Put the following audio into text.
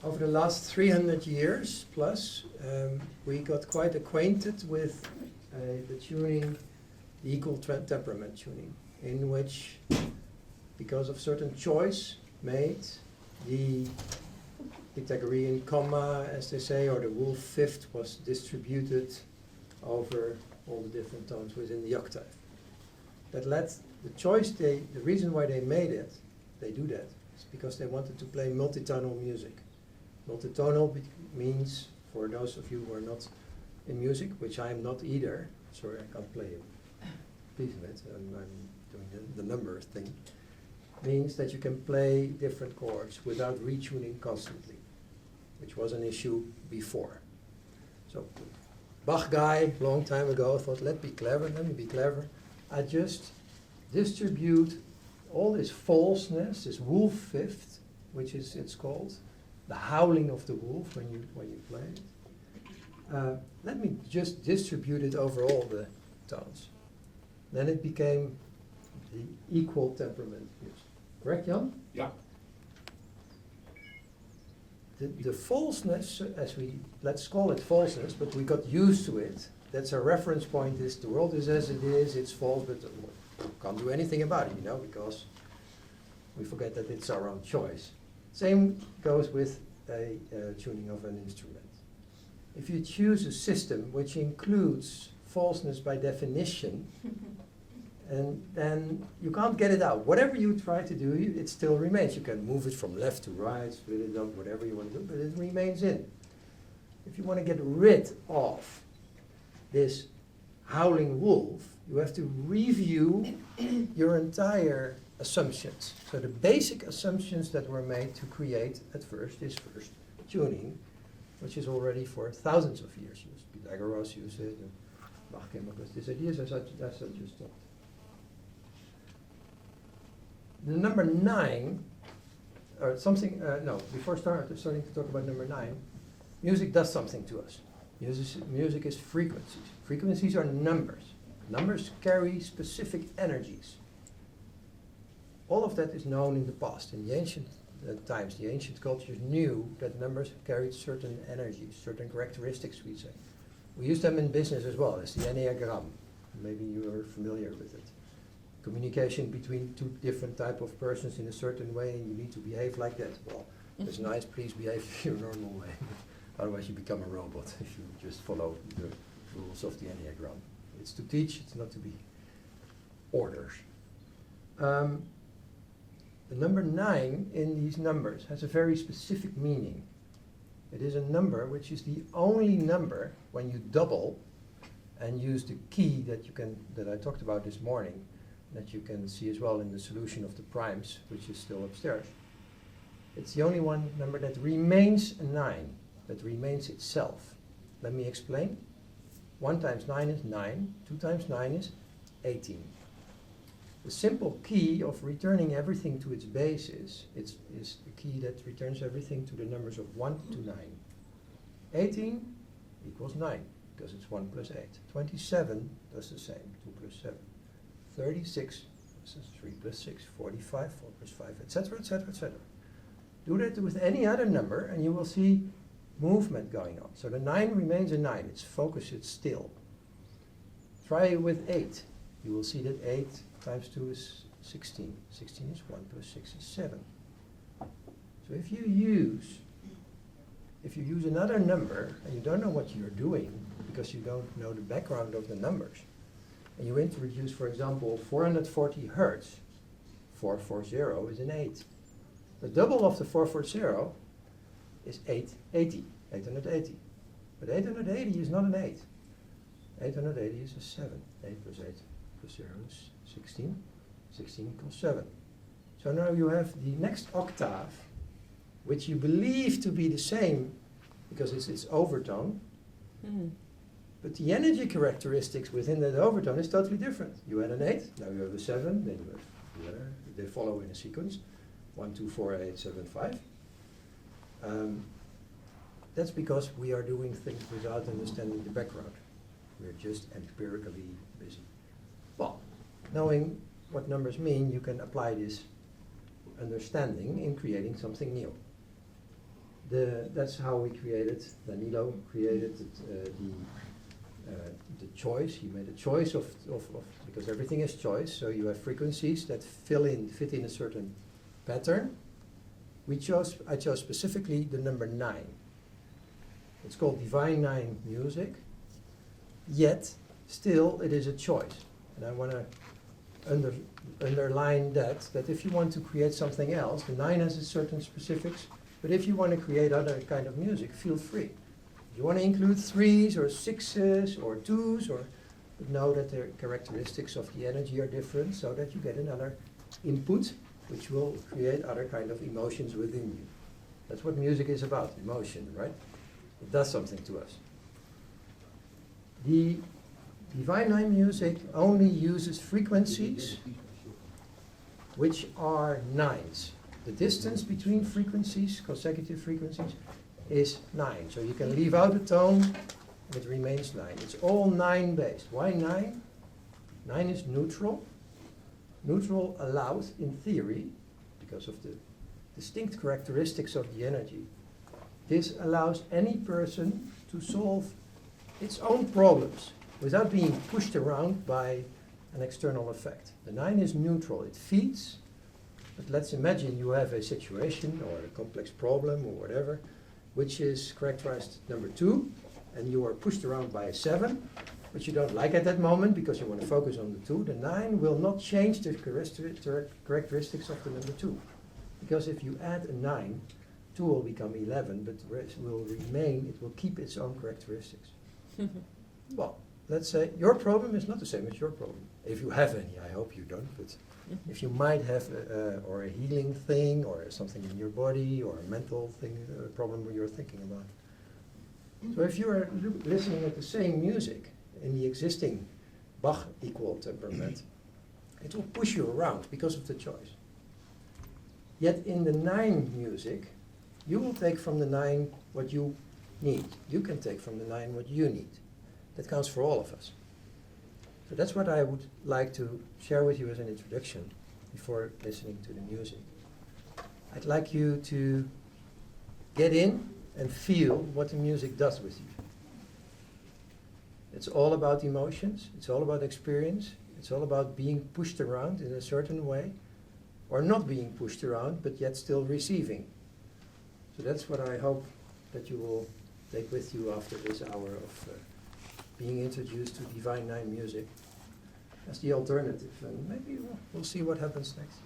over the last 300 years plus, we got quite acquainted with the tuning, the equal temperament tuning, in which, because of certain choice made, the Pythagorean comma, as they say, or the wolf fifth was distributed over all the different tones within the octave. That led the choice, the reason why they made it, they do that, is because they wanted to play multitonal music. Multitonal means, for those of you who are not in music, which I am not either, sorry I can't play a piece of it, I'm doing the number thing, means that you can play different chords without retuning constantly, which was an issue before. So Bach guy, long time ago, thought, let me be clever. I just distribute all this falseness, this wolf fifth, which is it's called, the howling of the wolf when you play it. Let me just distribute it over all the tones. Then it became the equal temperament music. Correct, Jan? Yeah. The falseness, let's call it falseness, but we got used to it. That's our reference point, is the world is as it is, it's false, but we can't do anything about it, because we forget that it's our own choice. Same goes with a tuning of an instrument. If you choose a system which includes falseness by definition, and then you can't get it out. Whatever you try to do, it still remains. You can move it from left to right, split it up, whatever you want to do, but it remains in. If you want to get rid of this howling wolf, you have to review your entire assumptions. So the basic assumptions that were made to create at first this first tuning, which is already for thousands of years used. Pythagoras used it, and Bach came up with this idea, as I just thought. The number 9, or something, before starting to talk about number 9, music does something to us. Music is frequencies. Frequencies are numbers. Numbers carry specific energies. All of that is known in the past. In the ancient times, the ancient cultures knew that numbers carried certain energies, certain characteristics, we say. We use them in business as well, as the Enneagram. Maybe you are familiar with it. Communication between two different type of persons in a certain way, and you need to behave like that. Well, it's nice, please behave your normal way. Otherwise you become a robot if you just follow the rules of the Enneagram. It's to teach, it's not to be orders. The number 9 in these numbers has a very specific meaning. It is a number which is the only number when you double and use the key that I talked about this morning, that you can see as well in the solution of the primes, which is still upstairs. It's the only one number that remains a 9, that remains itself. Let me explain. 1 times 9 is 9, 2 times 9 is 18. The simple key of returning everything to its base is the key that returns everything to the numbers of 1 to 9. 18 equals 9, because it's 1 plus 8. 27 does the same, 2 plus 7. 36, this is 3 plus 6, 45, 4 plus 5, etc., etc., etc. Do that with any other number, and you will see movement going on. So the 9 remains a 9. It's focused, it's still. Try it with 8. You will see that 8 times 2 is 16. 16 is 1 plus 6 is 7. So if you use another number, and you don't know what you're doing, because you don't know the background of the numbers, and you introduce, for example, 440 hertz, 440 is an 8. The double of the 440 is 880. But 880 is not an 8. 880 is a 7. 8 plus 8 plus 0 is 16. 16 equals 7. So now you have the next octave, which you believe to be the same, because it's its overtone. But the energy characteristics within that overtone is totally different. You had an 8, now you have a 7, then you have the other. They follow in a sequence. 1, 2, 4, 8, 7, 5. That's because we are doing things without understanding the background. We're just empirically busy. Well, knowing what numbers mean, you can apply this understanding in creating something new. That's how we created, Danilo created the choice. He made a choice of, because everything is choice, so you have frequencies that fit in a certain pattern. I chose specifically the number 9. It's called Divine 9 music, yet still it is a choice. And I want to underline that if you want to create something else, the 9 has a certain specifics, but if you want to create other kind of music, feel free. If you want to include 3s or 6s or 2s, but know that the characteristics of the energy are different, so that you get another input which will create other kind of emotions within you. That's what music is about, emotion, right? It does something to us. The Divine 9 music only uses frequencies which are 9s. The distance between frequencies, consecutive frequencies, is 9. So you can leave out a tone, and it remains 9. It's all 9 based. Why 9? 9 is neutral. Neutral allows, in theory, because of the distinct characteristics of the energy, this allows any person to solve its own problems without being pushed around by an external effect. The 9 is neutral. It feeds, but let's imagine you have a situation or a complex problem or whatever, which is characterized number 2, and you are pushed around by a 7, which you don't like at that moment because you want to focus on the 2. The 9 will not change the characteristics of the number 2. Because if you add a 9, 2 will become 11, but the rest will remain, it will keep its own characteristics. Well, let's say your problem is not the same as your problem. If you have any, I hope you don't, but if you might have or a healing thing or something in your body or a mental thing, a problem you're thinking about. So if you are listening at the same music in the existing Bach equal temperament, it will push you around because of the choice. Yet in the 9 music, you will take from the 9 what you need. You can take from the 9 what you need. That counts for all of us. So that's what I would like to share with you as an introduction before listening to the music. I'd like you to get in and feel what the music does with you. It's all about emotions, it's all about experience, it's all about being pushed around in a certain way, or not being pushed around, but yet still receiving. So that's what I hope that you will take with you after this hour of being introduced to Divine 9 music as the alternative. And maybe we'll see what happens next.